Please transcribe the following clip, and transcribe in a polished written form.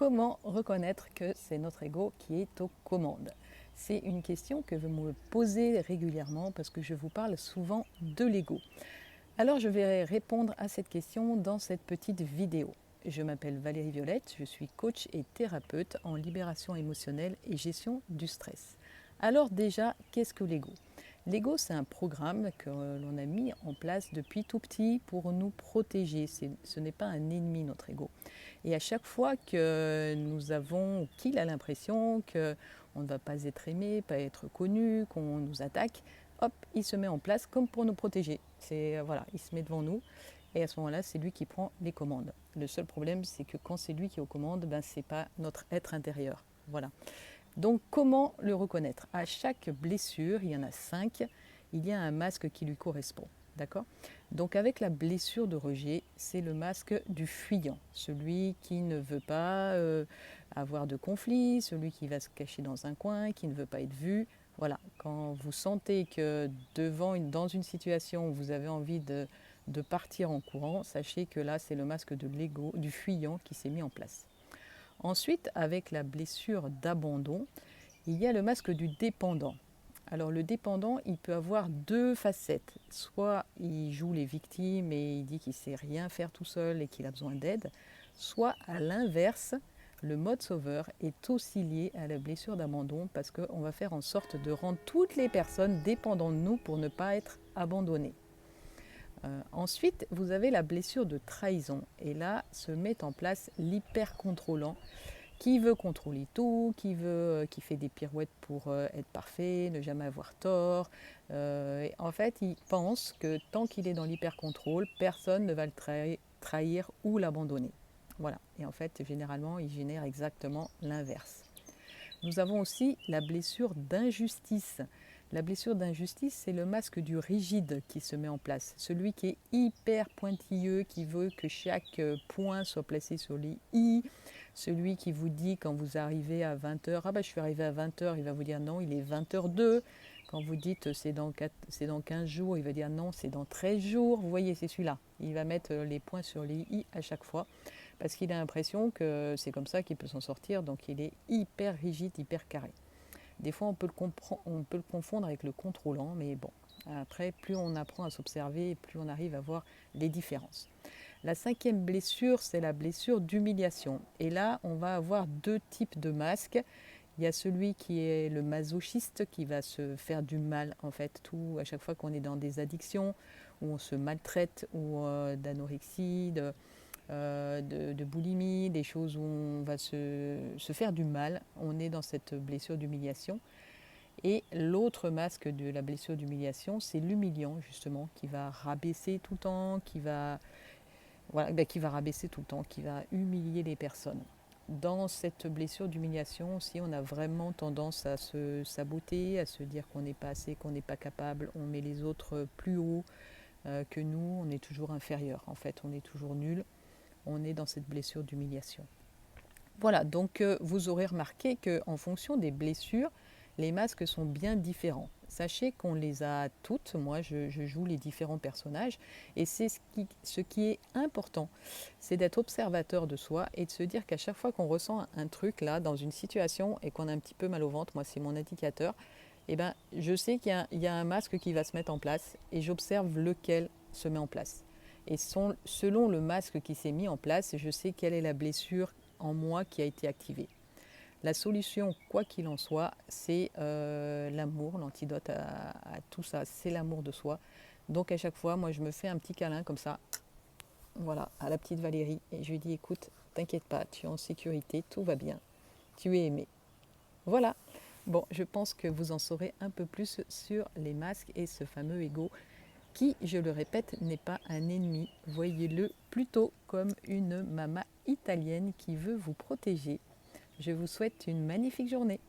comment reconnaître que c'est notre ego qui est aux commandes? C'est une question que vous me posez régulièrement parce que je vous parle souvent de l'ego. Alors je vais répondre à cette question dans cette petite vidéo. Je m'appelle Valérie Violette, je suis coach et thérapeute en libération émotionnelle et gestion du stress. Alors déjà, qu'est-ce que l'ego? L'ego, c'est un programme que l'on a mis en place depuis tout petit pour nous protéger. Ce n'est pas un ennemi, notre ego. Et à chaque fois que nous avons, qu'il a l'impression qu'on ne va pas être aimé, pas être connu, qu'on nous attaque, hop, il se met en place comme pour nous protéger. Voilà, il se met devant nous et à ce moment-là, c'est lui qui prend les commandes. Le seul problème, c'est que quand c'est lui qui est aux commandes, ce n'est pas notre être intérieur. Voilà. Donc comment le reconnaître? À chaque blessure, il y en a 5, il y a un masque qui lui correspond. D'accord? Donc avec la blessure de rejet, c'est le masque du fuyant, celui qui ne veut pas avoir de conflit, celui qui va se cacher dans un coin, qui ne veut pas être vu. Voilà, quand vous sentez que dans une situation où vous avez envie de partir en courant, sachez que là c'est le masque de l'ego, du fuyant qui s'est mis en place. Ensuite, avec la blessure d'abandon, il y a le masque du dépendant. Alors le dépendant, il peut avoir deux facettes. Soit il joue les victimes et il dit qu'il ne sait rien faire tout seul et qu'il a besoin d'aide. Soit à l'inverse, le mode sauveur est aussi lié à la blessure d'abandon parce qu'on va faire en sorte de rendre toutes les personnes dépendantes de nous pour ne pas être abandonnées. Ensuite, vous avez la blessure de trahison. Et là, se met en place l'hyper-contrôlant qui veut contrôler tout, qui fait des pirouettes pour être parfait, ne jamais avoir tort. En fait, il pense que tant qu'il est dans l'hyper-contrôle, personne ne va le trahir ou l'abandonner. Voilà. Et en fait, généralement, il génère exactement l'inverse. Nous avons aussi la blessure d'injustice. La blessure d'injustice, c'est le masque du rigide qui se met en place. Celui qui est hyper pointilleux, qui veut que chaque point soit placé sur les i. Celui qui vous dit quand vous arrivez à 20h, je suis arrivé à 20h, il va vous dire non, il est 20h02. Quand vous dites c'est dans 15 jours, il va dire non, c'est dans 13 jours. Vous voyez, c'est celui-là. Il va mettre les points sur les i à chaque fois parce qu'il a l'impression que c'est comme ça qu'il peut s'en sortir, donc il est hyper rigide, hyper carré. Des fois, on peut le confondre avec le contrôlant, mais bon, après, plus on apprend à s'observer, plus on arrive à voir les différences. La 5e blessure, c'est la blessure d'humiliation. Et là, on va avoir deux types de masques. Il y a celui qui est le masochiste qui va se faire du mal, en fait, à chaque fois qu'on est dans des addictions, où on se maltraite, ou d'anorexie, de boulimie, des choses où on va se faire du mal. On est dans cette blessure d'humiliation. Et l'autre masque de la blessure d'humiliation, c'est l'humiliant, justement, qui va rabaisser tout le temps, qui va rabaisser tout le temps, qui va humilier les personnes. Dans cette blessure d'humiliation aussi, on a vraiment tendance à se saboter, à se dire qu'on n'est pas assez, qu'on n'est pas capable, on met les autres plus haut que nous, on est toujours inférieur, en fait, on est toujours nul, on est dans cette blessure d'humiliation. Voilà, donc vous aurez remarqué qu'en fonction des blessures, les masques sont bien différents. Sachez qu'on les a toutes, moi je joue les différents personnages, et c'est ce qui est important, c'est d'être observateur de soi et de se dire qu'à chaque fois qu'on ressent un truc là, dans une situation, et qu'on a un petit peu mal au ventre, moi c'est mon indicateur, je sais qu'il y a un masque qui va se mettre en place, et j'observe lequel se met en place. Et selon le masque qui s'est mis en place, je sais quelle est la blessure en moi qui a été activée. La solution, quoi qu'il en soit, c'est l'amour, l'antidote à tout ça, c'est l'amour de soi. Donc à chaque fois, moi je me fais un petit câlin comme ça, voilà, à la petite Valérie, et je lui dis écoute, t'inquiète pas, tu es en sécurité, tout va bien, tu es aimé. Voilà. Bon, je pense que vous en saurez un peu plus sur les masques et ce fameux ego qui, je le répète, n'est pas un ennemi. Voyez-le plutôt comme une maman italienne qui veut vous protéger. Je vous souhaite une magnifique journée.